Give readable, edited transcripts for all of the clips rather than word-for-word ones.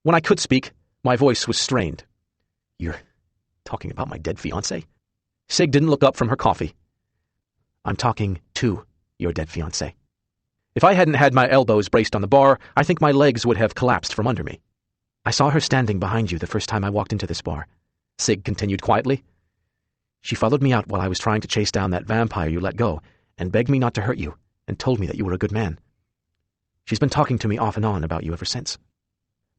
When I could speak, my voice was strained. "You're talking about my dead fiancé?" Sig didn't look up from her coffee. "I'm talking to your dead fiancé." If I hadn't had my elbows braced on the bar, I think my legs would have collapsed from under me. "I saw her standing behind you the first time I walked into this bar," Sig continued quietly. "She followed me out while I was trying to chase down that vampire you let go, and begged me not to hurt you, and told me that you were a good man. She's been talking to me off and on about you ever since."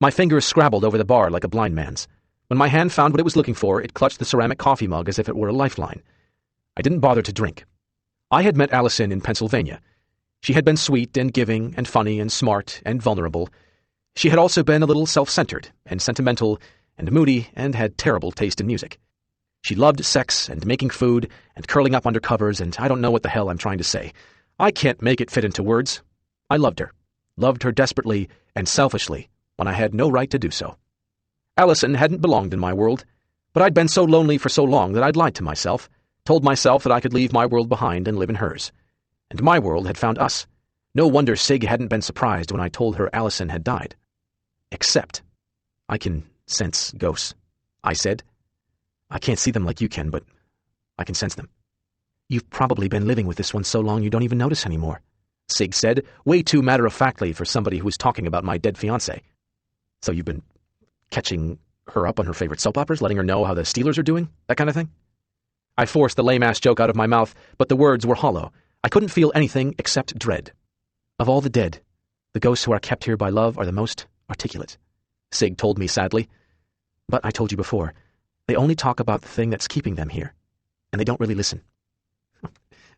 My fingers scrabbled over the bar like a blind man's. When my hand found what it was looking for, it clutched the ceramic coffee mug as if it were a lifeline. I didn't bother to drink. I had met Allison in Pennsylvania. She had been sweet and giving and funny and smart and vulnerable. She had also been a little self-centered and sentimental and moody and had terrible taste in music. She loved sex and making food and curling up under covers, and I don't know what the hell I'm trying to say. I can't make it fit into words. I loved her desperately and selfishly when I had no right to do so. Allison hadn't belonged in my world, but I'd been so lonely for so long that I'd lied to myself, told myself that I could leave my world behind and live in hers. And my world had found us. No wonder Sig hadn't been surprised when I told her Allison had died. "Except, I can sense ghosts," I said. "I can't see them like you can, but I can sense them." "You've probably been living with this one so long you don't even notice anymore," Sig said, way too matter-of-factly for somebody who was talking about my dead fiancé. "So you've been catching her up on her favorite soap operas, letting her know how the Steelers are doing, that kind of thing?" I forced the lame-ass joke out of my mouth, but the words were hollow. I couldn't feel anything except dread. "Of all the dead, the ghosts who are kept here by love are the most articulate," Sig told me sadly. "But I told you before, they only talk about the thing that's keeping them here, and they don't really listen."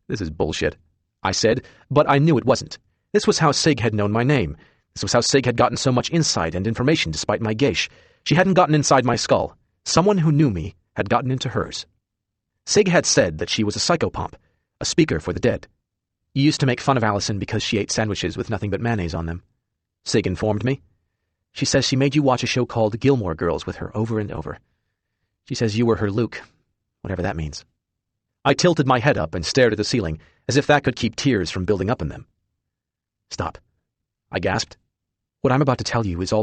"This is bullshit," I said, but I knew it wasn't. This was how Sig had known my name. This was how Sig had gotten so much insight and information despite my geish. She hadn't gotten inside my skull. Someone who knew me had gotten into hers. Sig had said that she was a psychopomp, a speaker for the dead. "You used to make fun of Allison because she ate sandwiches with nothing but mayonnaise on them," Sig informed me. "She says she made you watch a show called Gilmore Girls with her over and over. She says you were her Luke, whatever that means." I tilted my head up and stared at the ceiling, as if that could keep tears from building up in them. "Stop," I gasped. "What I'm about to tell you is all her